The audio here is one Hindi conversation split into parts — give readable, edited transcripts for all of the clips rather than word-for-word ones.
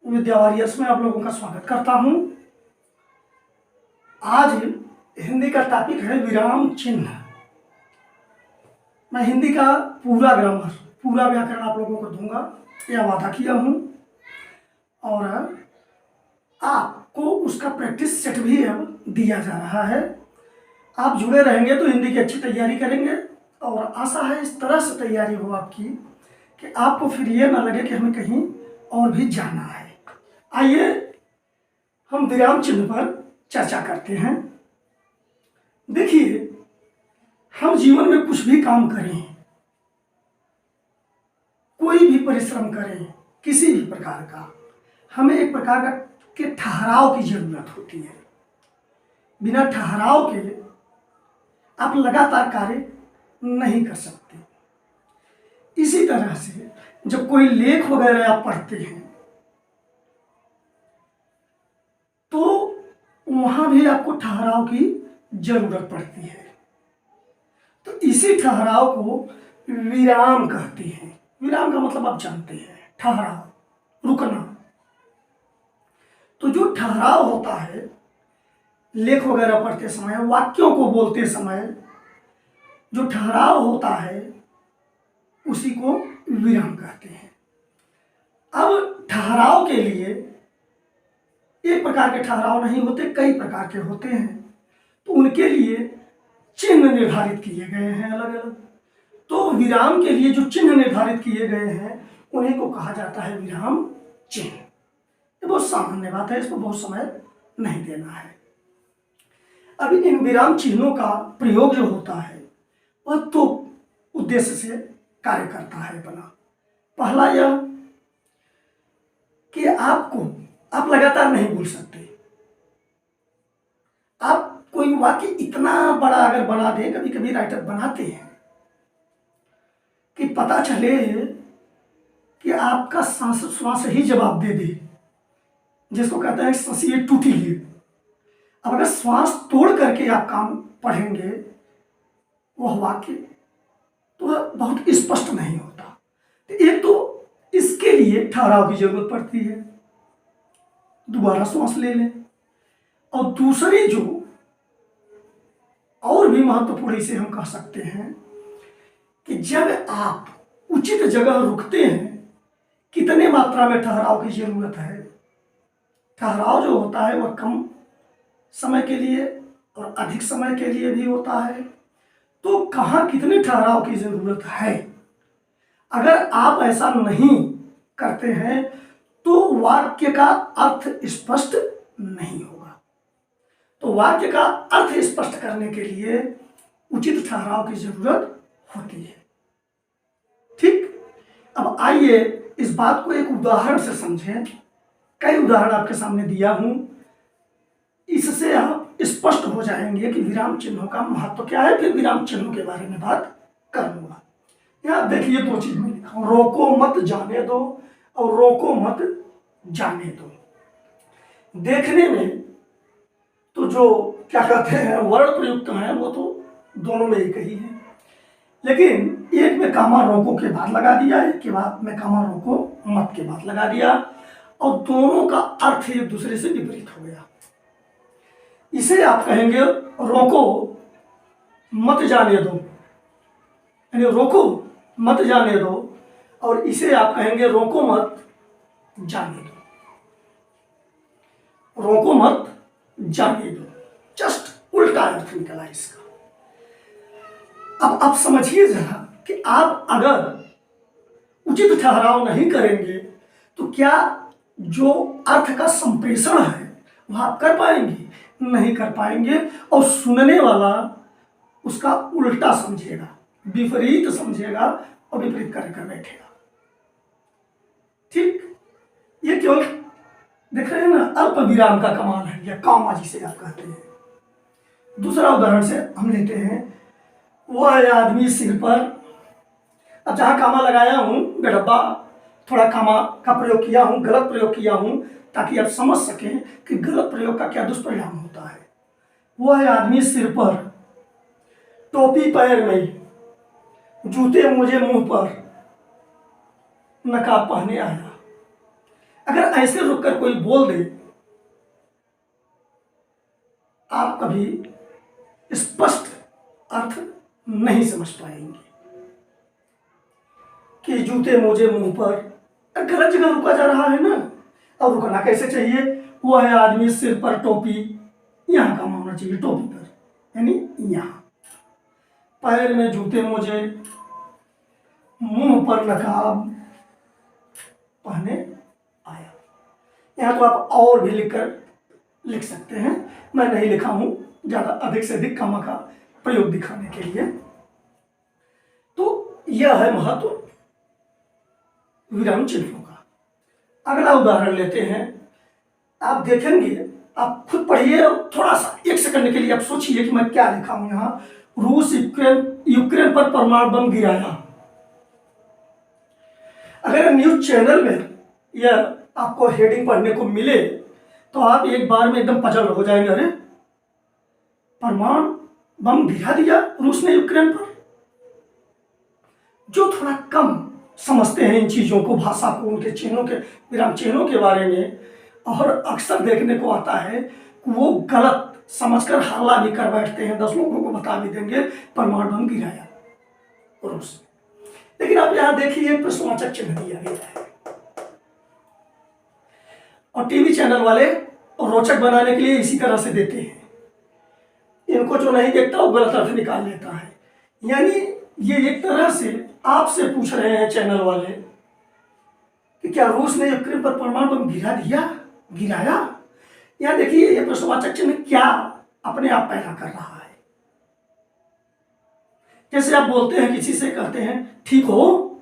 विद्या वॉरियर्स में आप लोगों का स्वागत करता हूं। आज हिंदी का टॉपिक है विराम चिन्ह। मैं हिंदी का पूरा ग्रामर, पूरा व्याकरण आप लोगों को दूंगा, यह वादा किया हूं। और आपको उसका प्रैक्टिस सेट भी अब दिया जा रहा है। आप जुड़े रहेंगे तो हिंदी की अच्छी तैयारी करेंगे और आशा है इस तरह से तैयारी हो आपकी कि आपको फिर ये ना लगे कि हमें कहीं और भी जाना है। आइए हम विराम चिन्ह पर चर्चा करते हैं। देखिए, हम जीवन में कुछ भी काम करें, कोई भी परिश्रम करें, किसी भी प्रकार का, हमें एक प्रकार का के ठहराव की जरूरत होती है। बिना ठहराव के आप लगातार कार्य नहीं कर सकते। इसी तरह से जब कोई लेख वगैरह आप पढ़ते हैं तो वहां भी आपको ठहराव की जरूरत पड़ती है। तो इसी ठहराव को विराम कहते हैं। विराम का मतलब आप जानते हैं, ठहराव, रुकना। तो जो ठहराव होता है लेख वगैरह पढ़ते समय, वाक्यों को बोलते समय जो ठहराव होता है उसी को विराम कहते हैं। अब ठहराव के लिए एक प्रकार के ठहराव नहीं होते, कई प्रकार के होते हैं। तो उनके लिए चिन्ह निर्धारित किए गए हैं अलग अलग। तो विराम के लिए जो चिन्ह निर्धारित किए गए हैं उन्हीं को कहा जाता है विराम चिन्ह। ये बहुत सामान्य बात है, इसको बहुत समय नहीं देना है। अब इन विराम चिन्हों का प्रयोग जो होता है वह दो उद्देश्य से कार्य करता है अपना। पहला यह कि आप लगातार नहीं बोल सकते। आप कोई वाक्य इतना बड़ा अगर बना दें, कभी कभी राइटर बनाते हैं कि पता चले कि आपका सांस श्वास ही जवाब दे दे, जिसको कहते हैं सांसिए टूटी है। अब अगर श्वास तोड़ करके आप काम पढ़ेंगे वह वाक्य तो वह बहुत स्पष्ट नहीं होता। तो एक तो इसके लिए ठहराव की जरूरत पड़ती है, दोबारा श्वास ले लें। और दूसरी जो और भी महत्वपूर्ण इसे हम कह सकते हैं कि जब आप उचित जगह रुकते हैं, कितने मात्रा में ठहराव की जरूरत है। ठहराव जो होता है वह कम समय के लिए और अधिक समय के लिए भी होता है। तो कहाँ कितने ठहराव की जरूरत है, अगर आप ऐसा नहीं करते हैं तो वाक्य का अर्थ स्पष्ट नहीं होगा। तो वाक्य का अर्थ स्पष्ट करने के लिए उचित ठहराव की जरूरत होती है। ठीक, अब आइए इस बात को एक उदाहरण से समझें। कई उदाहरण आपके सामने दिया हूं, इससे आप स्पष्ट हो जाएंगे कि विराम चिन्हों का महत्व क्या है। फिर विराम चिन्हों के बारे में बात करूंगा। यहां देखिए दो चीज में लिखा हूं, रोको मत जाने दो और रोको मत जाने दो। देखने में तो जो क्या कहते हैं वर्ण प्रयुक्त हैं वो तो दोनों में एक ही है, लेकिन एक में कामा रोको के बाद लगा दिया, एक के बाद में कामा रोको मत के बाद लगा दिया, और दोनों का अर्थ एक दूसरे से विपरीत हो गया। इसे आप कहेंगे रोको मत जाने दो, यानी रोको मत जाने दो, और इसे आप कहेंगे रोको मत जाने दो। रोको मत जाने दो, जस्ट उल्टा अर्थ निकला इसका। अब आप समझिए जरा कि आप अगर उचित ठहराव नहीं करेंगे तो क्या जो अर्थ का संप्रेषण है वह आप कर पाएंगे? नहीं कर पाएंगे, और सुनने वाला उसका उल्टा समझेगा, विपरीत समझेगा और विपरीत कार्य कर बैठेगा। ठीक, ये केवल देख रहे हैं ना, अल्प विराम का कमाल है, या कामा जिसे आप कहते हैं। दूसरा उदाहरण से हम लेते हैं, वह आदमी सिर पर, अब जहां कामा लगाया हूं बेडब्बा, थोड़ा कामा का प्रयोग किया हूं, गलत प्रयोग किया हूं, ताकि आप समझ सकें कि गलत प्रयोग का क्या दुष्परिणाम होता है। वह आदमी सिर पर, टोपी पैर में, जूते मोजे मुंह पर, नकाब पहने आया। अगर ऐसे रुककर कोई बोल दे, आप कभी स्पष्ट अर्थ नहीं समझ पाएंगे कि जूते मोजे मुंह पर, गलत जगह रुका जा रहा है ना। और रुकना कैसे चाहिए? वो है आदमी सिर पर टोपी, यहाँ काम होना चाहिए टोपी पर, यानी यहाँ। पैर में जूते मोजे, मुंह पर नकाब पहने आया। यहाँ तो आप और भी लिख सकते हैं, मैं नहीं लिखा हूं, ज्यादा अधिक से अधिक कामा का प्रयोग दिखाने के लिए। तो यह है महत्व विराम चिन्हों का। अगला उदाहरण लेते हैं, आप देखेंगे, आप खुद पढ़िए और थोड़ा सा 1 सेकंड के लिए आप सोचिए कि मैं क्या लिखा हूं यहाँ। रूस यूक्रेन पर परमाणु बम गिराया। अगर न्यूज चैनल में यह आपको हेडिंग पढ़ने को मिले तो आप एक बार में एकदम पजल हो जाएंगे, अरे परमाणु बम गिरा दिया रूस ने यूक्रेन पर। जो थोड़ा कम समझते हैं इन चीजों को, भाषा को, उनके चिन्हों के, विराम चिन्हों के बारे में, और अक्सर देखने को आता है वो गलत समझकर हल्ला भी कर बैठते हैं, 10 लोगों को बता भी देंगे परमाणु बम गिराया रूस। लेकिन आप यहां देखिए प्रश्नवाचक चिन्ह दिया गया है, और टीवी चैनल वाले रोचक बनाने के लिए इसी तरह से देते हैं। इनको जो नहीं देखता वो गलत अर्थ निकाल लेता है। यानी ये एक तरह से आपसे पूछ रहे हैं चैनल वाले कि क्या रूस ने यूक्रेन पर परमाणु बम गिराया। यहां देखिए ये प्रश्नवाचक चिन्ह क्या अपने आप पैदा कर रहा है। जैसे आप बोलते हैं किसी से, कहते हैं ठीक हो,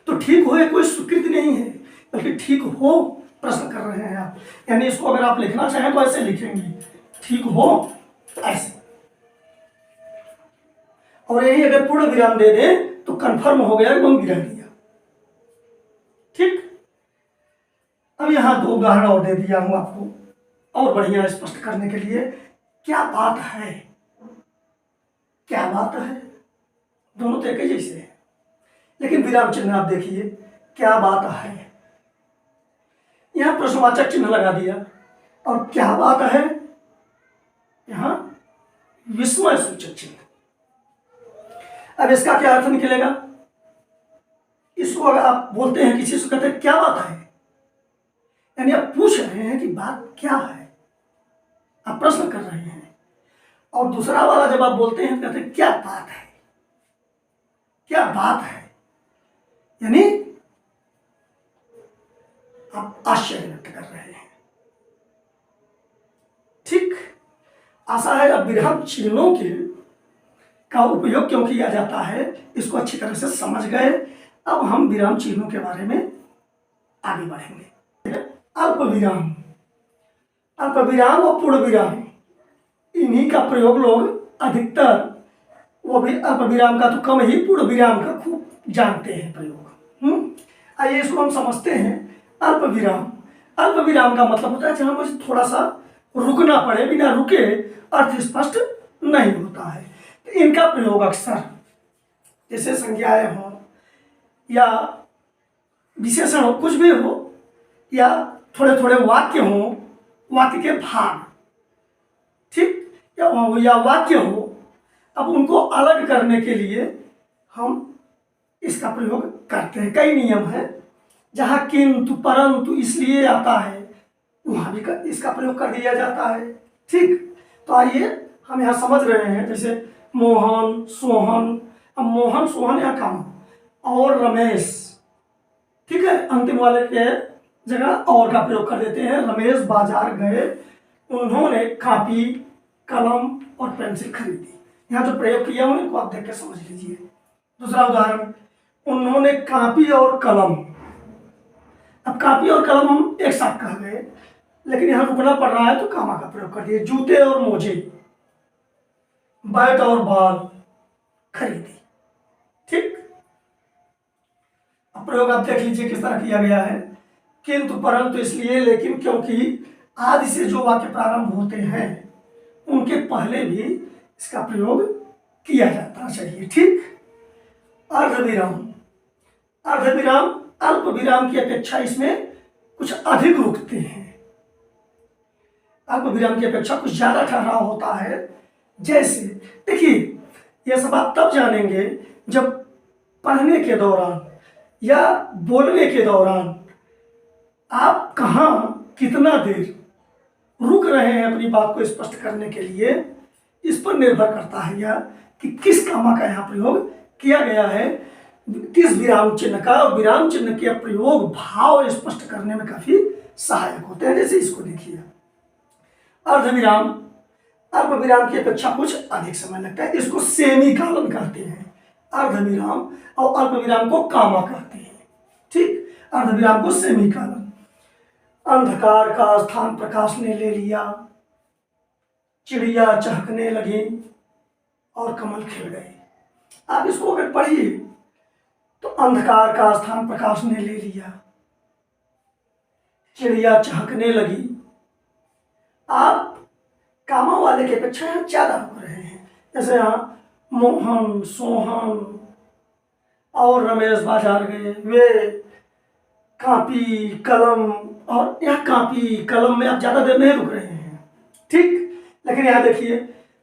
तो ठीक हो ये कोई स्वीकृति नहीं है, बल्कि ठीक हो प्रश्न कर रहे हैं आप। यानी इसको अगर आप लिखना चाहें तो ऐसे लिखेंगे, ठीक हो, ऐसे। और यही अगर पूर्ण विराम दे दें तो कंफर्म हो गया, बम गिरा दिया। ठीक। अब यहां 2 उदाहरण और दे दिया हूं आपको और बढ़िया स्पष्ट करने के लिए। क्या बात है, क्या बात है, दोनों तो एक ही जैसे हैं, लेकिन विराम चिन्ह आप देखिए, क्या बात है, यहां प्रश्नवाचक चिन्ह लगा दिया, और क्या बात है यहां विस्मय सूचक चिन्ह। अब इसका क्या अर्थ निकलेगा? इसको अगर आप बोलते हैं किसी से, कहते हैं क्या बात है, यानी आप पूछ रहे हैं कि बात क्या है, आप प्रश्न कर रहे हैं। और दूसरा वाला जब आप बोलते हैं कहते हैं क्या बात है, क्या बात है, यानी आप आश्चर्य व्यक्त कर रहे हैं। ठीक। आशा है अब विराम चिन्हों के का उपयोग क्यों किया जाता है इसको अच्छी तरह से समझ गए। अब हम विराम चिन्हों के बारे में आगे बढ़ेंगे। अल्प विराम, अल्प विराम और पूर्ण विराम, इन्हीं का प्रयोग लोग अधिकतर, वो भी अल्प विराम का तो कम ही, पूर्ण विराम का खूब जानते हैं प्रयोग। आइए इसको हम समझते हैं। अल्प विराम, अल्प विराम का मतलब होता है जहां मुझे थोड़ा सा रुकना पड़े, बिना रुके अर्थ स्पष्ट नहीं होता है। तो इनका प्रयोग अक्सर जैसे संज्ञाएं हो या विशेषण हो, कुछ भी हो, या थोड़े थोड़े वाक्य हो, वाक्य के भाग, ठीक, या वाक्य हो, अब उनको अलग करने के लिए हम इसका प्रयोग करते हैं। कई नियम है, जहां किंतु परंतु इसलिए आता है वहां भी इसका प्रयोग कर दिया जाता है। ठीक। तो आइए हम यहाँ समझ रहे हैं, जैसे मोहन सोहन, अब मोहन सोहन या काम, और रमेश, ठीक है, अंतिम वाले के जगह और का प्रयोग कर देते हैं। रमेश बाजार गए, उन्होंने कॉपी कलम और पेंसिल खरीदी। यहाँ जो प्रयोग किया हूं इनको आप देख के समझ लीजिए। दूसरा उदाहरण, उन्होंने कॉपी और कलम, अब कॉपी और कलम हम एक साथ कह गए, लेकिन यहाँ रुकना पड़ रहा है तो कामा का प्रयोग कर दिए। जूते और मोजे, बैट और बॉल खरीदी। ठीक। अब प्रयोग आप देख लीजिए किस तरह किया गया है। किंतु परंतु इसलिए, लेकिन, क्योंकि आदि से जो वाक्य प्रारंभ होते हैं उनके पहले भी इसका प्रयोग किया जाता चाहिए। ठीक। अर्धविराम, अर्धविराम अल्प विराम की अपेक्षा इसमें कुछ अधिक रुकते हैं, अल्प विराम की अपेक्षा कुछ ज्यादा ठहराव होता है। जैसे देखिए, यह सब आप तब जानेंगे जब पढ़ने के दौरान या बोलने के दौरान आप कहाँ कितना देर रुक रहे हैं अपनी बात को स्पष्ट करने के लिए, इस पर निर्भर करता है या कि किस कामा का यहाँ प्रयोग किया गया है, किस विराम चिन्ह का। विराम चिन्ह के प्रयोग भाव स्पष्ट करने में काफी सहायक होते हैं। जैसे इसको देखिए, अर्धविराम अल्प विराम की अपेक्षा कुछ अधिक समय लगता है, इसको सेमीकालन कहते हैं। अर्धविराम और अल्प विराम को कामा कहते हैं। ठीक, अर्धविराम को सेमीकालन। अंधकार का स्थान प्रकाश ने ले लिया, चिड़िया चहकने लगी और कमल खिल गए। आप इसको अगर पढ़िए तो अंधकार का स्थान प्रकाश ने ले लिया, चिड़िया चहकने लगी। आप कामा वाले की अपेक्षा यहाँ ज्यादा रुक रहे हैं। जैसे यहाँ मोहन सोहन और रमेश बाजार गए, वे कापी कलम, और यहाँ कापी कलम में आप ज्यादा देर नहीं रुक रहे हैं। ठीक, लेकिन यहाँ देखिए,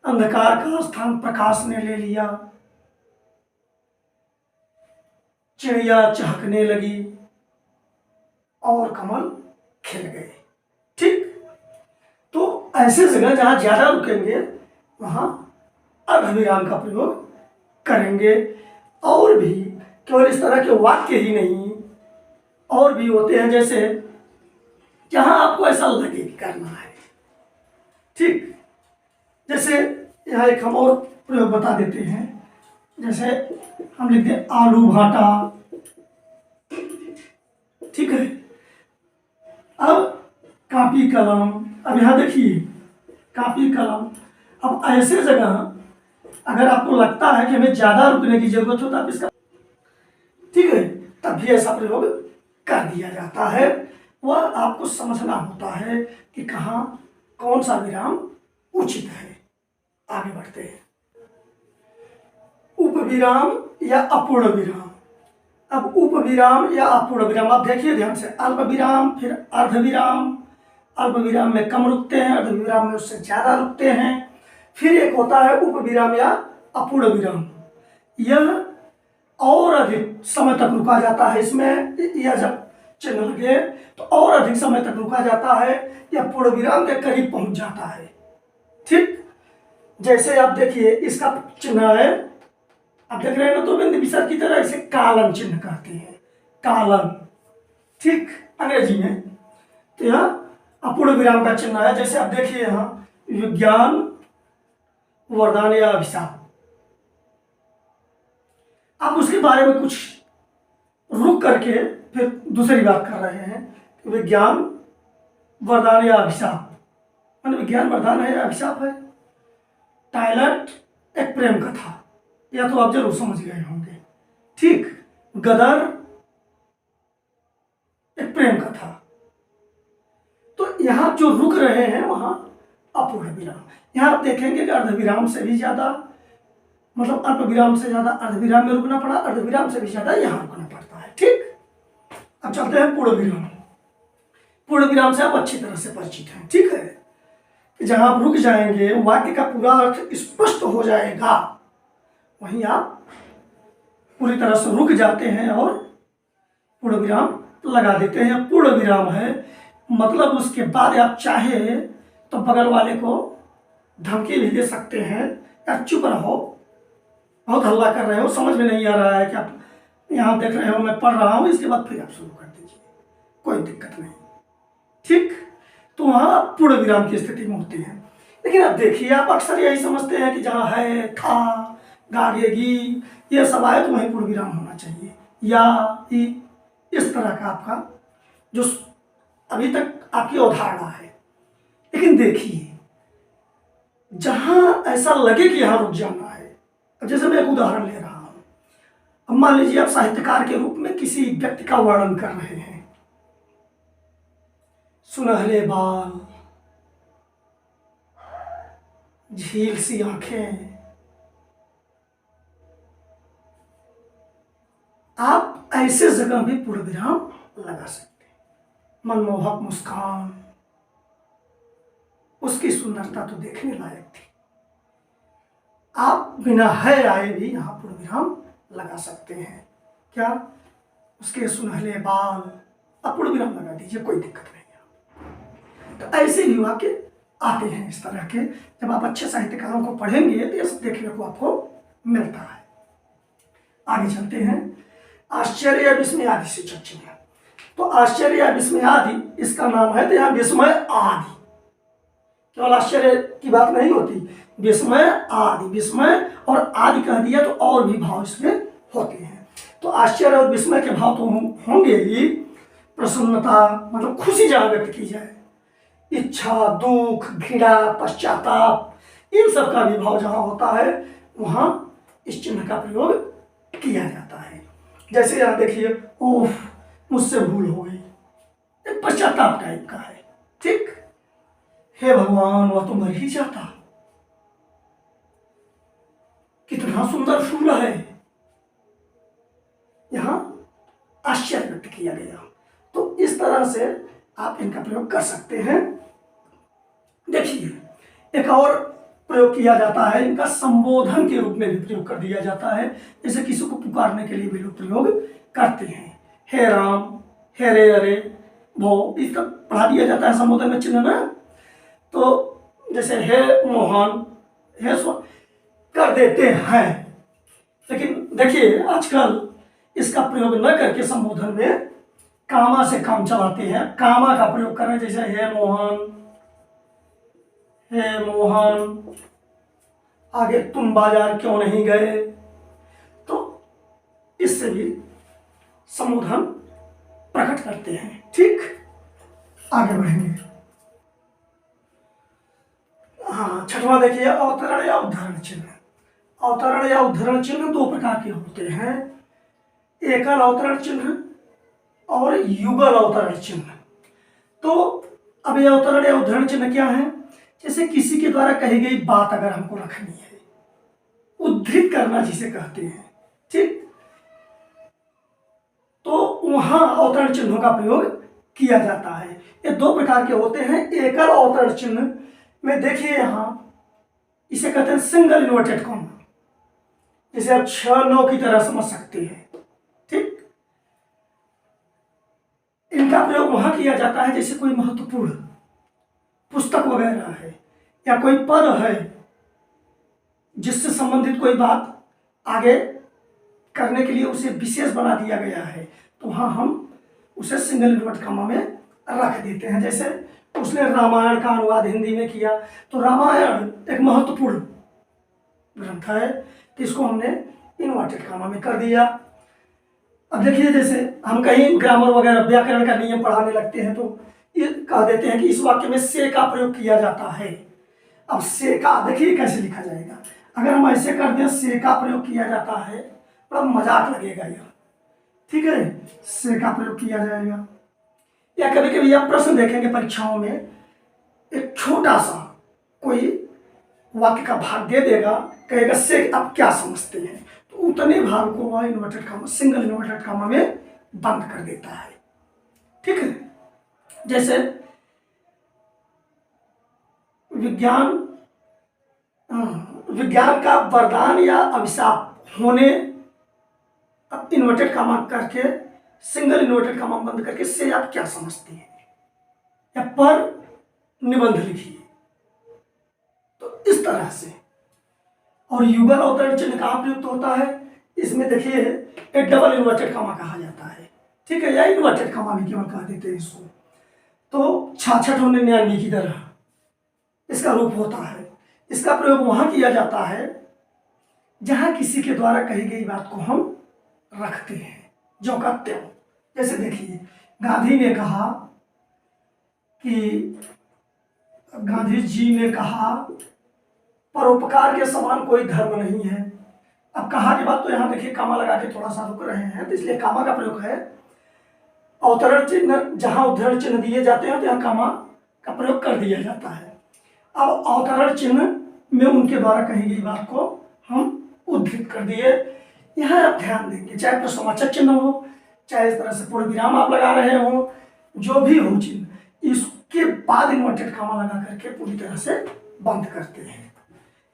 अंधकार का स्थान प्रकाश ने ले लिया, चिड़िया चहकने लगी और कमल खिल गए। ठीक, तो ऐसे जगह जहां ज्यादा रुकेंगे वहां अर्धविराम का प्रयोग करेंगे। और भी केवल इस तरह के वाक्य ही नहीं, और भी होते हैं, जैसे जहां आपको ऐसा लगे कि करना है। ठीक, जैसे यहाँ एक हम और प्रयोग बता देते हैं। जैसे हम लिखते हैं आलू भाटा। ठीक है, अब कापी कलम। अब यहाँ देखिए, कापी कलम। अब ऐसे जगह अगर आपको लगता है कि हमें ज्यादा रुकने की जरूरत हो तो आप इसका, ठीक है, तब भी ऐसा प्रयोग कर दिया जाता है। वह आपको समझना होता है कि कहाँ कौन सा विराम उचित है। आगे बढ़ते हैं, उपविराम या अपूर्ण विराम। अब उपविराम या अपूर्ण विराम आप देखिए ध्यान से, अल्प विराम, फिर अर्धविराम। अल्प विराम में कम रुकते हैं, अर्धविराम में उससे ज्यादा रुकते हैं। फिर एक होता है उपविराम या अपूर्ण विराम, यह और अधिक समय तक रुका जाता है। इसमें यह जब चिन्ह लगे तो और अधिक समय तक रुका जाता है, यह पूर्ण विराम के करीब पहुंच जाता है। ठीक, जैसे आप देखिए, इसका चिन्ह है, आप देख रहे हैं ना, तो बिंदु विसर्ग की तरह इसे कालन चिन्ह कहते हैं, कालन। ठीक, अंग्रेजी में। तो यह अपूर्ण विराम का चिन्ह है। जैसे आप देखिए यहाँ, विज्ञान वरदान या अभिशाप। आप उसके बारे में कुछ रुक करके फिर दूसरी बात कर रहे हैं, विज्ञान वरदान या अभिशाप, माने विज्ञान वरदान है या अभिशाप है। टॉयलेट एक प्रेम कथा, या तो आप जरूर समझ गए होंगे। ठीक, गदर एक प्रेम कथा। तो यहां जो रुक रहे हैं वहां अपूर्ण विराम। यहां आप देखेंगे कि अर्धविराम से भी ज्यादा, मतलब अल्प विराम से ज्यादा अर्धविराम में रुकना पड़ा, अर्धविराम से भी ज्यादा यहां रुकना पड़ता है। ठीक, अब चलते हैं पूर्ण विराम। पूर्ण विराम से आप अच्छी तरह से परिचित हैं। ठीक है, कि जहां आप रुक जाएंगे, वाक्य का पूरा अर्थ स्पष्ट हो जाएगा, वहीं आप पूरी तरह से रुक जाते हैं और पूर्ण विराम लगा देते हैं। पूर्ण विराम है मतलब उसके बाद आप चाहे तो बगल वाले को धमकी भी दे सकते हैं, या चुप रहो, बहुत हल्ला कर रहे हो, समझ में नहीं आ रहा है कि आप यहाँ देख रहे हो मैं पढ़ रहा हूँ, इसके बाद फिर आप शुरू कर दीजिए, कोई दिक्कत नहीं। ठीक, तो वहाँ पूर्ण विराम की स्थिति में होती है। लेकिन अब देखिए, आप अक्सर यही समझते हैं कि जहाँ है, था, गागेगी, ये सब आए तो वहीं पूर्ण विराम होना चाहिए, या इस तरह का आपका जो अभी तक आपकी अवधारणा है। लेकिन देखिए, जहां ऐसा लगे कि यहां रुक जाना है, अब जैसे मैं एक उदाहरण ले रहा हूं, अब मान लीजिए आप साहित्यकार के रूप में किसी व्यक्ति का वर्णन कर रहे हैं, सुनहरे बाल, झील सी आंखें, आप ऐसे जगह भी पूर्ण विराम लगा सकते हैं। मनमोहक मुस्कान, उसकी सुंदरता तो देखने लायक थी। आप बिना है आए भी यहाँ पूर्ण विराम लगा सकते हैं। क्या? उसके सुनहले बाल, आप पूर्ण विराम लगा दीजिए, कोई दिक्कत नहीं है। तो ऐसे भी वाक्य आते हैं इस तरह के। जब आप अच्छे साहित्यकारों को पढ़ेंगे तो ये सब देखने को आपको मिलता है। आगे चलते हैं। आश्चर्य विस्मय आदि से चिन्ह। तो आश्चर्य विस्मय आदि इसका नाम है, तो यहाँ विस्मय आदि, केवल आश्चर्य की बात नहीं होती, विस्मय आदि, विस्मय और आदि कह दिया तो और भी भाव इसमें होते हैं। तो आश्चर्य और विस्मय के भाव तो होंगे ही। प्रसन्नता मतलब खुशी जहाँ व्यक्त की जाए, इच्छा, दुख, घृणा, पश्चाताप, इन सब का भी भाव जहाँ होता है वहाँ इस चिन्ह का प्रयोग किया जाता है। जैसे यहाँ देखिए, ओफ मुझसे भूल हो गई, एक पश्चाताप टाइप का है। ठीक, हे भगवान वह तो मर ही जाता, कितना सुंदर फूल है, यहाँ आश्चर्य व्यक्त किया गया। तो इस तरह से आप इनका प्रयोग कर सकते हैं। देखिए एक और प्रयोग किया जाता है, इनका संबोधन के रूप में भी प्रयोग कर दिया जाता है। जैसे किसी को पुकारने के लिए भी लोग प्रयोग करते हैं। हे राम, हे रे अरे भो, इसका पढ़ा दिया जाता है संबोधन में चिन्ह ना। तो जैसे हे मोहन, हे स्व कर देते हैं। लेकिन देखिए आजकल इसका प्रयोग न करके संबोधन में कामा से काम चलाते हैं, कामा का प्रयोग कर रहे हैं। जैसे हे मोहन, हे मोहन, आगे तुम बाजार क्यों नहीं गए। तो इससे भी संबोधन प्रकट करते हैं। ठीक, आगे बढ़ेंगे। हाँ, छठवां देखिए, अवतरण या उद्धरण चिन्ह। अवतरण या उद्धरण चिन्ह दो प्रकार के होते हैं, एकल अवतरण चिन्ह और युगल अवतरण चिन्ह। तो अब ये अवतरण या उद्धरण चिन्ह क्या है? जैसे किसी के द्वारा कही गई बात अगर हमको रखनी है, उद्धृत करना जिसे कहते हैं, ठीक, तो वहां अवतरण चिन्हों का प्रयोग किया जाता है। ये दो प्रकार के होते हैं। एकल अवतरण चिन्ह में देखिए यहां इसे कहते हैं सिंगल इन्वर्टेड कॉमा, जिसे आप 6-9 की तरह समझ सकते हैं। ठीक, इनका प्रयोग वहां किया जाता है जैसे कोई महत्वपूर्ण पुस्तक वगैरह है या कोई पद है जिससे संबंधित कोई बात आगे करने के लिए उसे विशेष बना दिया गया है, तो वहां हम उसे सिंगल इन्वर्ट कॉमा में रख देते हैं। जैसे उसने रामायण का अनुवाद हिंदी में किया, तो रामायण एक महत्वपूर्ण ग्रंथ है, तो इसको हमने इन्वर्टेड कॉमा में कर दिया। अब देखिए जैसे हम कहीं ग्रामर वगैरह व्याकरण का नियम पढ़ाने लगते हैं तो ये कह देते हैं कि इस वाक्य में से का प्रयोग किया जाता है। अब से का देखिए कैसे लिखा जाएगा। अगर हम ऐसे कर दें से का प्रयोग किया जाता है, बड़ा मजाक लगेगा यार। ठीक है, से का प्रयोग किया जाएगा। या कभी कभी आप प्रश्न देखेंगे परीक्षाओं में, एक छोटा सा कोई वाक्य का भाग दे देगा, कहेगा से आप क्या समझते हैं, तो उतने भाग को वह inverted comma, single inverted comma में बंद कर देता है। ठीक है, जैसे विज्ञान का वरदान या अभिशाप होने, अब इन्वर्टेड कॉमा करके सिंगल इन्वर्टेड कॉमा बंद करके से आप क्या समझते हैं, या पर निबंध लिखिए। तो इस तरह से। और युगल अवतरण चिन्ह कहाँ प्रयुक्त होता है? इसमें देखिए एक डबल इन्वर्टेड कॉमा कहा जाता है। ठीक है, या इन्वर्टेड कॉमा भी केवल कह देते हैं इसको। तो 66 और 99 की तरह इसका रूप होता है। इसका प्रयोग वहां किया जाता है जहां किसी के द्वारा कही गई बात को हम रखते हैं, जो कहते हो। जैसे देखिए गांधी ने कहा कि, गांधी जी ने कहा परोपकार के समान कोई धर्म नहीं है। अब कहा के बाद तो यहाँ देखिए कामा लगा के थोड़ा सा रुक रहे हैं, तो इसलिए कामा का प्रयोग है। अवतरण चिन्ह जहां उद्धरण चिन्ह दिए जाते हैं तो यहाँ कामा का प्रयोग कर दिया जाता है। अब अवतरण चिन्ह में उनके द्वारा कही गई बात को हम उद्धृत कर दिए। यहाँ आप ध्यान देंगे, चाहे प्रश्नवाचक चिन्ह हो, चाहे इस तरह से पूर्ण विराम आप लगा रहे हो, जो भी हो चिन्ह, इसके बाद इन्वर्टेड कॉमा लगा करके पूरी तरह से बंद करते हैं।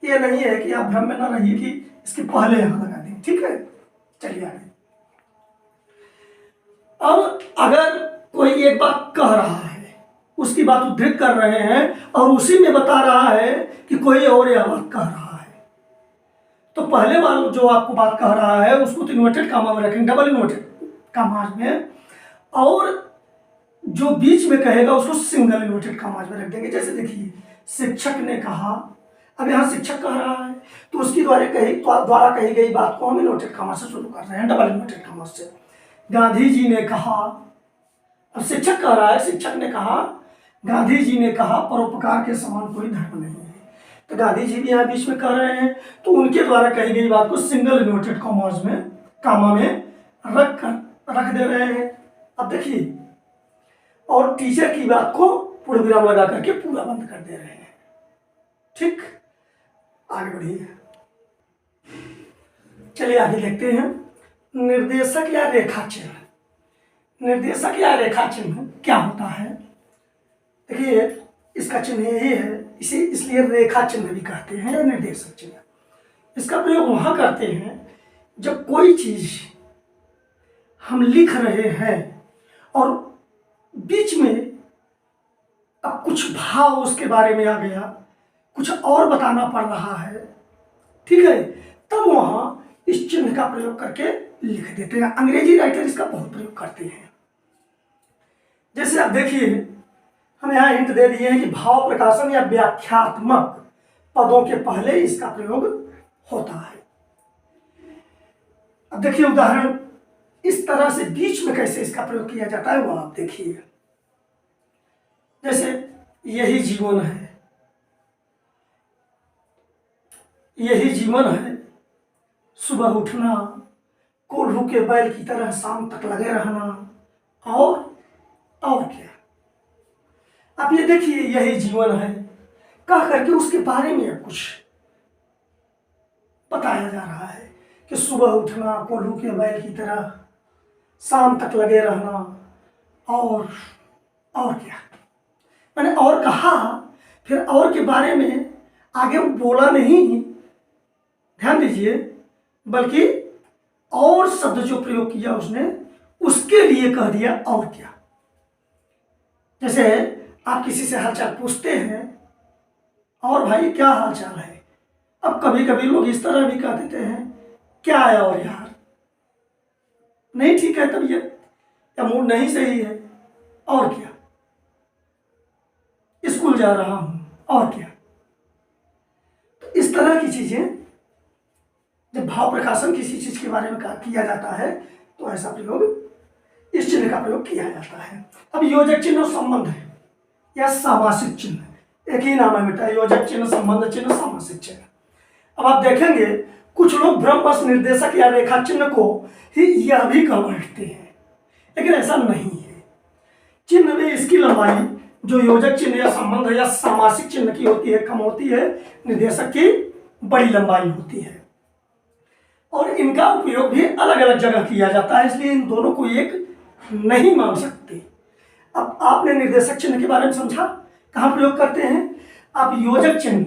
ये नहीं है कि आप भ्रम में ना रहिए कि इसके पहले यहां लगा दें, ठीक है। चलिए आगे। अब अगर कोई एक बात कह रहा है, उसकी बात उद्धृत कर रहे हैं और उसी में बता रहा है कि कोई और यह बात कह रहा है, तो पहले वाला जो आपको बात कह रहा है उसको तो इन्वर्टेड कामा में रखेंगे, डबल इन्वर्टेड कामा में, और जो बीच में कहेगा उसको सिंगल इन्वर्टेड कामा में रख देंगे। जैसे देखिए, शिक्षक ने कहा, अब यहाँ शिक्षक कह रहा है तो उसकी द्वारा कही गई बात को हम इन्वर्टेड कामा से शुरू कर रहे हैं, डबल इन्वर्टेड कामा से। गांधी जी ने कहा, अब शिक्षक कह रहा है, शिक्षक ने कहा, गांधी जी ने कहा परोपकार के समान कोई धर्म नहीं है, तो गांधी जी भी यहाँ बीच में कह रहे हैं, तो उनके द्वारा कही गई बात को सिंगल इन्वर्टेड कामा में रख दे रहे हैं। अब देखिए, और टीचर की बात को पूर्ण विराम लगा करके पूरा बंद कर दे रहे हैं, ठीक। आगे बढ़िए, चलिए आगे देखते हैं। निर्देशक या रेखा चिन्ह। निर्देशक या रेखा चिन्ह क्या होता है? देखिए, इसका चिन्ह यही है, इसे इसलिए रेखा चिन्ह भी कहते हैं या निर्देशक चिन्ह। इसका प्रयोग वहां करते हैं जब कोई चीज हम लिख रहे हैं और बीच में अब कुछ भाव उसके बारे में आ गया, कुछ और बताना पड़ रहा है, ठीक है, तब वहां इस चिन्ह का प्रयोग करके लिख देते हैं। अंग्रेजी राइटर इसका बहुत प्रयोग करते हैं। जैसे आप देखिए, हम यहाँ हिंट दे दिए हैं कि भाव प्रकाशन या व्याख्यात्मक पदों के पहले इसका प्रयोग होता है। अब देखिए उदाहरण, इस तरह से बीच में कैसे इसका प्रयोग किया जाता है वो आप देखिए। जैसे यही जीवन है, यही जीवन है, सुबह उठना, कोल्हू के बैल की तरह शाम तक लगे रहना, और क्या। आप ये देखिए, यही जीवन है कह करके उसके बारे में अब कुछ बताया जा रहा है कि सुबह उठना, कोल्हू के बैल की तरह शाम तक लगे रहना, और क्या। मैंने और कहा, फिर और के बारे में आगे वो बोला नहीं, ध्यान दीजिए, बल्कि और शब्द जो प्रयोग किया उसने, उसके लिए कह दिया और क्या। जैसे आप किसी से हालचाल पूछते हैं, और भाई क्या हालचाल है। अब कभी कभी लोग इस तरह भी कह देते हैं, क्या है और यार, नहीं ठीक है तबीयत, या मूड नहीं सही है, और क्या, स्कूल जा रहा हूं, और क्या। तो इस तरह की चीजें जब भाव प्रकाशन किसी चीज के बारे में किया जाता है तो ऐसा प्रयोग, इस चिन्ह का प्रयोग किया जाता है। अब योजक चिन्ह और संबंध है या सामासिक चिन्ह, एक ही नाम है बेटा, योजक चिन्ह, संबंध चिन्ह, सामासिक चिन्ह। अब आप देखेंगे कुछ लोग भ्रमवश निर्देशक या रेखा चिन्ह को ही यह भी कह बैठते हैं, लेकिन ऐसा नहीं है। चिन्ह में इसकी लंबाई जो योजक चिन्ह या संबंध या सामासिक चिन्ह की होती है कम होती है, निर्देशक की बड़ी लंबाई होती है, और इनका उपयोग भी अलग अलग जगह किया जाता है, इसलिए इन दोनों को एक नहीं मान सकते। अब आपने निर्देशक चिन्ह के बारे में समझा, कहाँ प्रयोग करते हैं। आप योजक चिन्ह,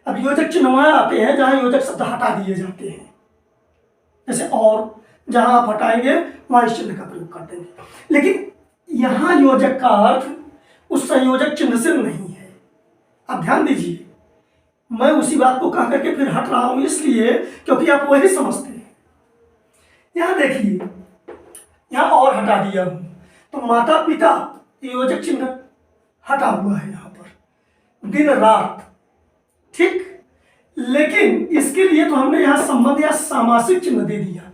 अब योजक चिन्ह वहां आते हैं जहां योजक शब्द हटा दिए जाते हैं, जैसे और, जहां आप हटाएंगे वहां इस चिन्ह का प्रयोग कर देंगे। लेकिन यहां योजक का अर्थ उस संयोजक चिन्ह से नहीं है। अब ध्यान दीजिए, मैं उसी बात को कह करके फिर हट रहा हूं इसलिए क्योंकि आप वही समझते हैं। यहां देखिए, यहां और हटा दिया हूं, तो माता पिता योजक चिन्ह हटा हुआ है यहां पर, दिन रात, ठीक। लेकिन इसके लिए तो हमने यहां संबंध या सामासिक चिन्ह दे दिया,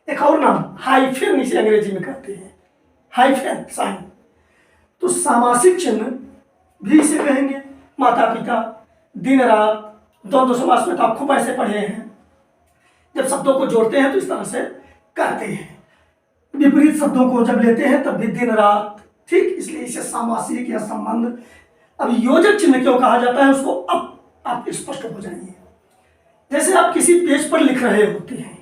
एक और नाम हाइफेन इसे अंग्रेजी में कहते हैं, हाइफेन साइन। तो सामासिक चिन्ह भी इसे कहेंगे, माता पिता, दिन रात, द्वंद्व समास में तो आप खूब ऐसे पढ़े हैं, जब शब्दों को जोड़ते हैं तो इस तरह से करते हैं। विपरीत शब्दों को जब लेते हैं तब भी दिन रात, ठीक, इसलिए इसे सामासिक या संबंध। अब योजक चिन्ह क्यों कहा जाता है उसको अब आप स्पष्ट हो जाइए। जैसे आप किसी पेज पर लिख रहे होते हैं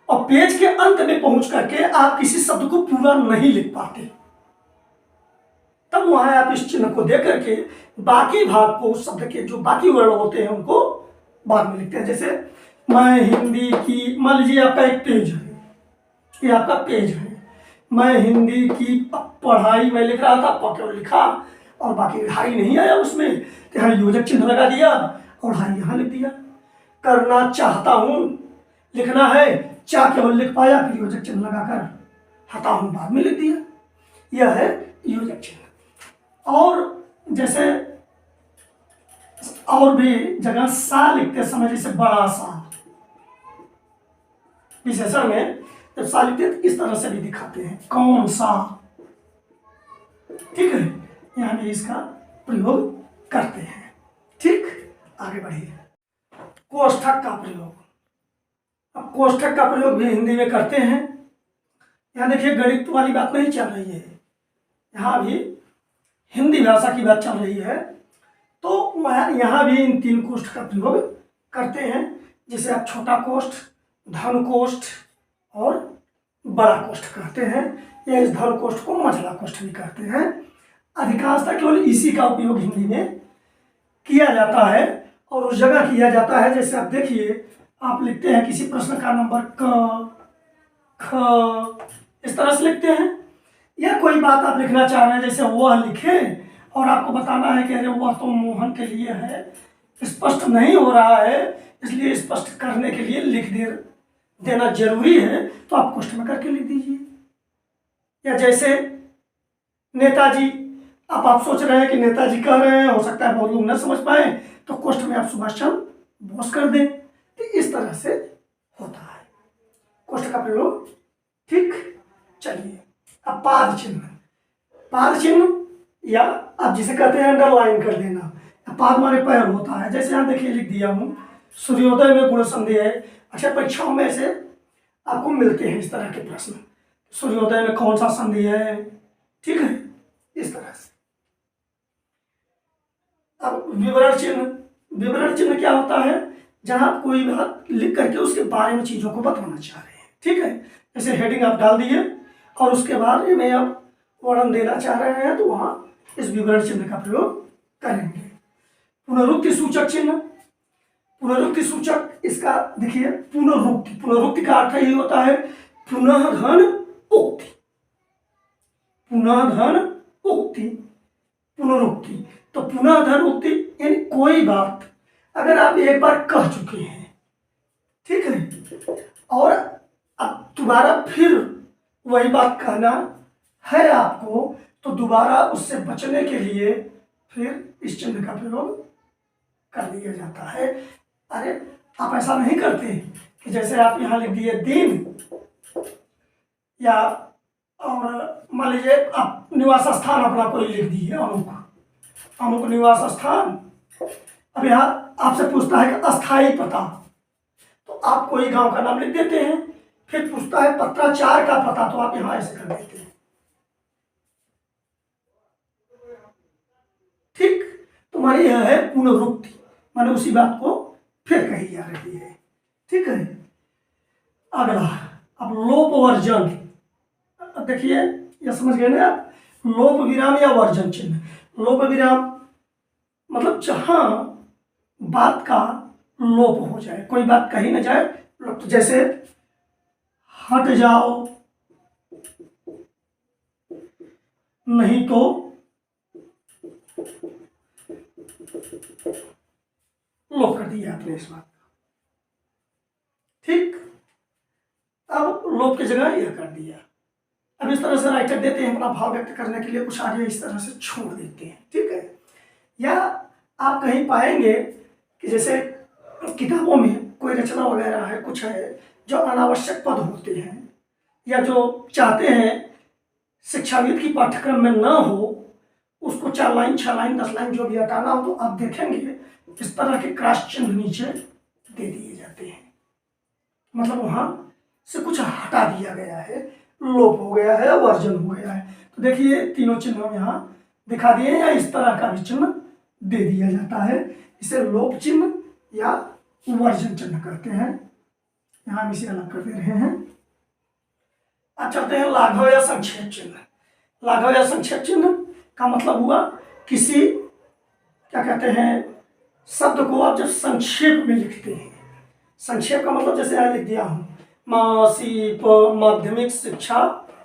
और पेज के अंत में पहुंच करके आप किसी शब्द को पूरा नहीं लिख पाते, वहां आप इस चिन्ह को दे करके बाकी भाग को, उस शब्द के जो बाकी वर्ण होते हैं उनको बाद में लिखते हैं। जैसे मैं हिंदी की, मान लीजिए आपका एक पेज है, ये आपका पेज है, मैं हिंदी की पढ़ाई में लिख रहा था, पकड़ लिखा और बाकी हाई नहीं आया उसमें, तो यहाँ योजक चिन्ह लगा दिया और हाई यहाँ लिख दिया। करना चाहता हूँ लिखना है, चाह केवल लिख पाया, फिर योजक चिन्ह लगाकर हता हूँ बाद में लिख दिया। यह है योजक चिन्ह। और जैसे और भी जगह सा लिखते समय, जैसे बड़ा सा, विशेषण में जब सा लिखते हैं तो इस तरह से भी दिखाते हैं, कौन सा, ठीक है, यहाँ भी इसका प्रयोग करते हैं। ठीक, आगे बढ़िए। कोष्ठक का प्रयोग, अब कोष्ठक का प्रयोग भी हिंदी में करते हैं। यहाँ देखिए गणित वाली बात नहीं चल रही है, यहाँ भी हिंदी भाषा की बात चल रही है, तो यहाँ भी इन 3 कोष्ठ का प्रयोग करते हैं। जैसे आप छोटा कोष्ठ, धन कोष्ठ और बड़ा कोष्ठ कहते हैं, या इस धन कोष्ठ को मझला कोष्ठ भी कहते हैं। अधिकांशतः केवल इसी का उपयोग हिंदी में किया जाता है, और उस जगह किया जाता है जैसे आप देखिए, आप लिखते हैं किसी प्रश्न का नंबर क, ख, इस तरह से लिखते हैं, या कोई बात आप लिखना चाह रहे हैं, जैसे वह लिखे और आपको बताना है कि अरे वह तो मोहन के लिए है, स्पष्ट नहीं हो रहा है, इसलिए स्पष्ट करने के लिए लिख देना जरूरी है, तो आप कोष्ठ में करके लिख दीजिए। या जैसे नेताजी, अब आप सोच रहे हैं कि नेताजी कह रहे हैं, हो सकता है बहुत लोग न समझ पाए, तो कोष्ठ में आप सुभाष चंद्र बोस कर दें, तो इस तरह से होता है कोष्ठ का प्रयोग। ठीक, चलिए अब पाद चिन्ह, पाद चिन्ह या आप जिसे कहते हैं अंडरलाइन कर देना, पाद माने पैर होता है। जैसे यहाँ देखिए लिख दिया हूँ, सूर्योदय में गुण संधि है। अच्छा, परीक्षाओं में से आपको मिलते हैं इस तरह के प्रश्न, सूर्योदय में कौन सा संधि है, ठीक है, इस तरह से। अब विवरण चिन्ह, विवरण चिन्ह क्या होता है, जहां आप कोई बात लिख करके उसके बारे में चीजों को बताना चाह रहे हैं, ठीक है। जैसे हेडिंग आप डाल दिए और उसके बाद में आप वर्णन देना चाह रहे हैं, तो वहां इस विवरण चिन्ह का प्रयोग करेंगे। पुनरुक्ति सूचक चिन्ह, पुनरुक्ति सूचक, इसका देखिए पुनरुक्ति, पुनरुक्ति का अर्थ यही होता है पुनः धन उक्ति, पुनः धन उक्ति, पुनरुक्ति। तो पुनः धन उक्ति यानी कोई बात अगर आप एक बार कह चुके हैं, ठीक है, और अब दोबारा फिर वही बात कहना है आपको, तो दोबारा उससे बचने के लिए फिर इस चिन्ह का प्रयोग कर दिया जाता है। अरे आप ऐसा नहीं करते कि जैसे आप यहाँ लिख दिए दिन, या और मान लीजिए आप निवास स्थान अपना कोई लिख दिए, अमुक अमुक निवास स्थान। अब यहाँ आपसे पूछता है कि अस्थाई पता, तो आप कोई गांव का नाम लिख देते हैं, फिर पूछता है पत्राचार का पता, तो आप यहाँ ऐसे कर देते हैं। ठीक, तुम्हारी यह है पुनरुक्ति, माने उसी बात को फिर कही जा रही है, ठीक है। अगला, अब लोप वर्जन, देखिए यह समझ गए ना आप, लोप विराम या वर्जन चिन्ह। लोप विराम मतलब जहां बात का लोप हो जाए, कोई बात कही ना जाए, तो जैसे हट जाओ, नहीं तो लोप कर दिया आपने इस बात का, ठीक। अब लोप की जगह यह कर दिया। अब इस तरह से राइटर देते हैं, अपना भाव व्यक्त करने के लिए कुछ आगे इस तरह से छोड़ देते हैं, ठीक है। या आप कहीं पाएंगे कि जैसे किताबों में कोई रचना वगैरह है, कुछ है जो अनावश्यक पद होते हैं, या जो चाहते हैं शिक्षाविद की पाठ्यक्रम में ना हो, उसको 4 लाइन 6 लाइन 10 लाइन जो भी हटाना हो, तो आप देखेंगे इस तरह के क्रॉस चिन्ह नीचे दे दिए जाते हैं, मतलब वहां से कुछ हटा दिया गया है, लोप हो गया है, वर्जन हो गया है। तो देखिए तीनों चिन्ह हम यहाँ दिखा दिए, या इस तरह का भी चिन्ह दे दिया जाता है, इसे लोप चिन्ह या वर्जन चिन्ह कहते हैं। यहाँ हम इसे अलग कर दे रहे हैं। अब चलते हैं लाघव या संक्षेप चिन्ह। लाघव या संक्षेप चिन्ह का मतलब हुआ किसी, क्या कहते हैं, शब्द को आप जब संक्षेप में लिखते हैं, संक्षेप का मतलब जैसे यहाँ लिख दिया हूँ मासिक माध्यमिक शिक्षा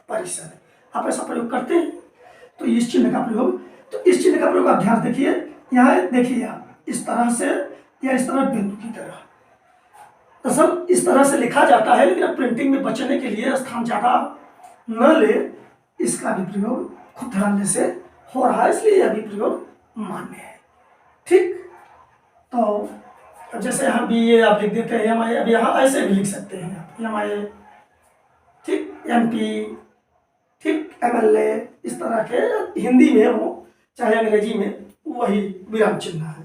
परिषद, आप ऐसा प्रयोग करते हैं तो इस चिन्ह का प्रयोग, तो इस चिन्ह का प्रयोग आप ध्यान देखिए, यहाँ देखिए आप इस तरह से या इस तरह बिंदु की तरह, दरअसल इस तरह से लिखा जाता है, लेकिन प्रिंटिंग में बचने के लिए स्थान ज़्यादा न ले, इसका भी प्रयोग खुद ध्यान से हो रहा है, इसलिए यह भी प्रयोग मान्य है। ठीक, तो जैसे यहाँ बी ए आप लिख देते हैं MIA, अब यहाँ ऐसे भी लिख सकते हैं MIA, ठीक, MP, ठीक, MLA, इस तरह के हिंदी में हो चाहे अंग्रेजी में वही विराम चिन्ह है।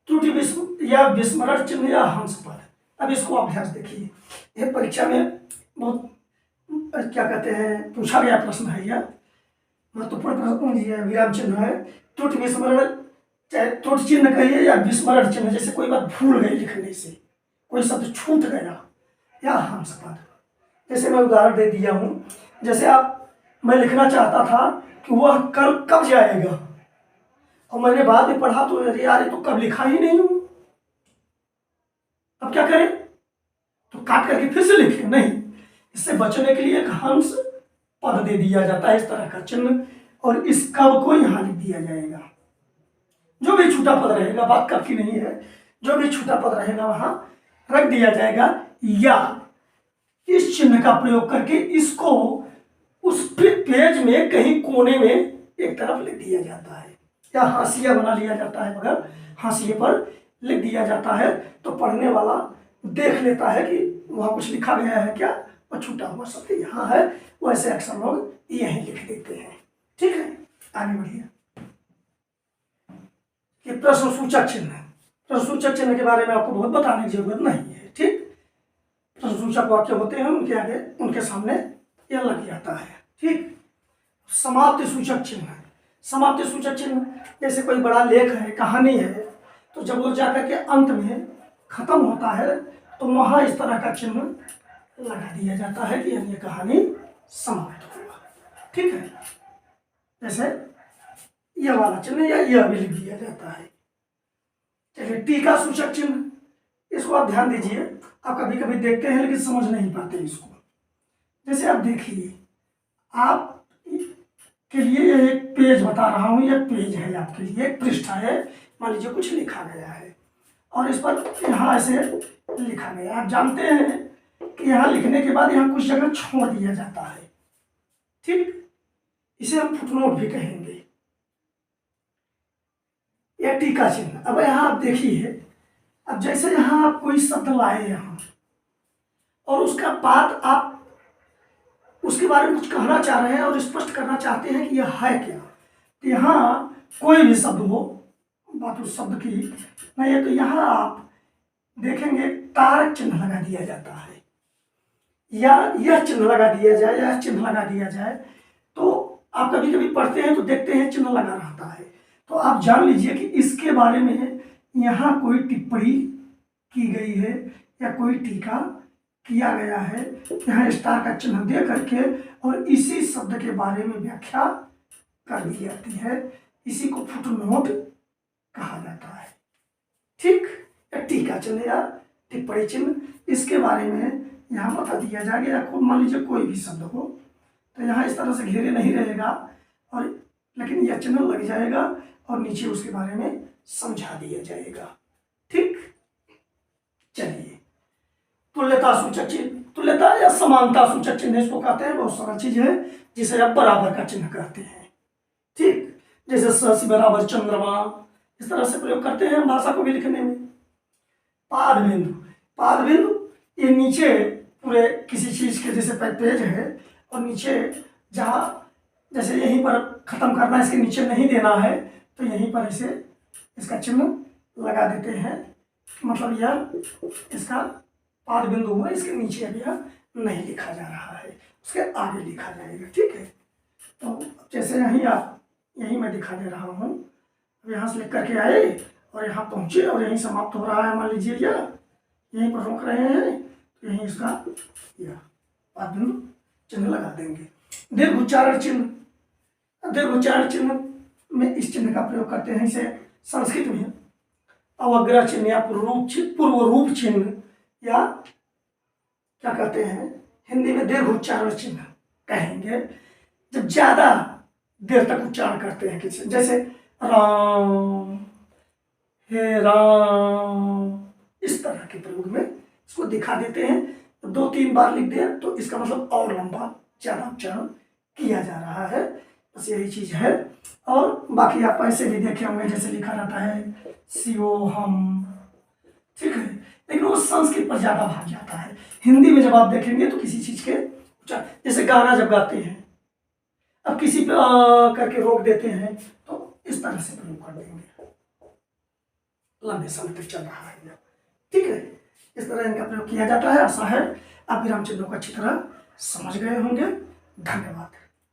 त्रुटि या विस्मरण चिन्ह या हंस पद, अब इसको अभ्यास देखिए, यह परीक्षा में बहुत क्या कहते हैं पूछा गया प्रश्न है, यह महत्वपूर्ण प्रश्न, यह विराम चिन्ह है। त्रुटि विस्मरण, चाहे त्रुटि चिन्ह कहिए या विस्मरण चिन्ह, जैसे कोई बात भूल गई लिखने से, कोई शब्द छूट गया, या हंस पद, जैसे मैं उदाहरण दे दिया हूँ, जैसे मैं लिखना चाहता था कि वह कल कब जाएगा, और मैंने बाद में पढ़ा तो यार ये तो कब लिखा ही नहीं हूँ, अब क्या करें, तो काट करके फिर से लिखें, नहीं, इससे बचने के लिए एक हंस पद दे दिया जाता है, इस तरह का चिन्ह, और इस कब को यहाँ लिख दिया जाएगा, जो भी छूटा पद रहेगा, बात कब की नहीं है, जो भी छूटा पद रहेगा वहां रख दिया जाएगा, या इस चिन्ह का प्रयोग करके इसको उस पेज में कहीं कोने में एक तरफ लिख दिया जाता है, या हाशिया बना लिया जाता है, मगर हाशिए पर लिख दिया जाता है, तो पढ़ने वाला देख लेता है कि वहाँ कुछ लिखा गया है क्या, और छूटा हुआ शब्द यहाँ है, वैसे अक्सर लोग यहीं लिख देते हैं। ठीक है, आगे बढ़िए। ये प्रश्न सूचक चिन्ह है, प्रश्न सूचक चिन्ह के बारे में आपको बहुत बताने की जरूरत नहीं है। ठीक, प्रश्न सूचक वाक्य होते हैं, उनके आगे उनके सामने यह लग जाता है। ठीक, समाप्ति सूचक चिन्ह, समाप्ति सूचक चिन्ह जैसे कोई बड़ा लेख है, कहानी है, तो जब वो जाकर के अंत में खत्म होता है तो वहाँ इस तरह का चिन्ह लगा दिया जाता है कि ये कहानी समाप्त हुआ। ठीक है, जैसे यह वाला चिन्ह या यह भी लिख दिया जाता है। चलिए, टीका सूचक चिन्ह, इसको आप ध्यान दीजिए, आप कभी कभी देखते हैं लेकिन समझ नहीं पाते इसको। जैसे आप देखिए, आप के लिए यह एक पेज बता रहा हूँ, यह पेज है आपके लिए, एक पृष्ठा है, मान लीजिए कुछ लिखा गया है और इस पर यहाँ ऐसे लिखा गया, आप जानते हैं कि यहाँ लिखने के बाद यहाँ कुछ जगह छोड़ दिया जाता है। ठीक, इसे हम फुटनोट भी कहेंगे, यह टीका चिन्ह। अब यहाँ आप देखिए, अब जैसे यहाँ आप कोई शब्द लाए यहाँ और उसका बाद आप उसके बारे में कुछ कहना चाह रहे हैं और स्पष्ट करना चाहते हैं कि यह है क्या, तो यहाँ कोई भी शब्द हो, बात उस शब्द की नहीं है, तो यहाँ आप देखेंगे तारक चिन्ह लगा दिया जाता है, या यह चिन्ह लगा दिया जाए, या चिन्ह लगा दिया जाए, तो आप कभी कभी पढ़ते हैं तो देखते हैं चिन्ह लगा रहता है, तो आप जान लीजिए कि इसके बारे में यहाँ कोई टिप्पणी की गई है या कोई टीका किया गया है, यहाँ स्टार का चिन्ह दे करके और इसी शब्द के बारे में व्याख्या कर दी जाती है, इसी को फुटनोट कहा जाता है। ठीक, या टीका चिन्ह या टिप्पणी चिन्ह, इसके बारे में यहाँ बता दिया जाएगा, या मान लीजिए कोई भी शब्द हो तो यहाँ इस तरह से घेरे नहीं रहेगा, और लेकिन यह चिन्ह लग जाएगा और नीचे उसके बारे में समझा दिया जाएगा। ठीक, चलिए, तुल्यता सूचक चिन्ह, तुल्यता या समानता सूचक चिन्ह इसको कहते हैं, बहुत सारा चीज है जिसे आप बराबर का चिन्ह कहते हैं। ठीक, जैसे स बराबर चंद्रमा, इस तरह से प्रयोग करते हैं भाषा को भी लिखने में। पाद बिंदु, पाद बिंदु ये नीचे पूरे किसी चीज के जैसे पेज है और नीचे जहाँ जैसे यहीं पर खत्म करना है, इसके नीचे नहीं देना है, तो यहीं पर इसे इसका चिन्ह लगा देते हैं, मतलब यह इसका पाद बिंदु हुआ, इसके नीचे अभी यह नहीं लिखा जा रहा है, उसके आगे लिखा जाएगा। ठीक है, तो जैसे यहीं मैं दिखा दे रहा हूँ, अब यहाँ से लिख करके आए और यहाँ पहुँचे और यहीं समाप्त हो रहा है, मान लीजिए यहीं पर रोक रहे हैं, तो यहीं इसका पाद बिंदु चिन्ह लगा देंगे। दीर्घ उच्चारण चिन्ह, दीर्घ उच्चारण चिन्ह में इस चिन्ह का प्रयोग करते हैं, इसे संस्कृत में अवग्रह चिन्ह या पूर्व रूप चिन्ह या क्या कहते हैं हिंदी में दीर्घ उच्चारण चिन्ह कहेंगे। जब ज्यादा देर तक उच्चारण करते हैं किसी, जैसे राम, हे राम, इस तरह के प्रयोग में इसको दिखा देते हैं। तो 2-3 बार लिख दें तो इसका मतलब और लंबा ज्यादा उच्चारण किया जा रहा है। बस यही चीज है। और बाकी आप ऐसे भी देखे होंगे, जैसे लिखा रहता है शिवो हम, ठीक है, लेकिन वो संस्कृत पर ज्यादा भाग जाता है। हिंदी में जब आप देखेंगे तो किसी चीज के उच्चारण, जैसे गाना जब गाते हैं, अब किसी पे करके रोक देते हैं तो इस तरह से प्रयोग कर देंगे, लंबे समय तक चल रहा है, ठीक है। इस तरह इनका प्रयोग किया जाता है। आशा है आप विराम चिन्हों को अच्छी तरह समझ गए होंगे। धन्यवाद।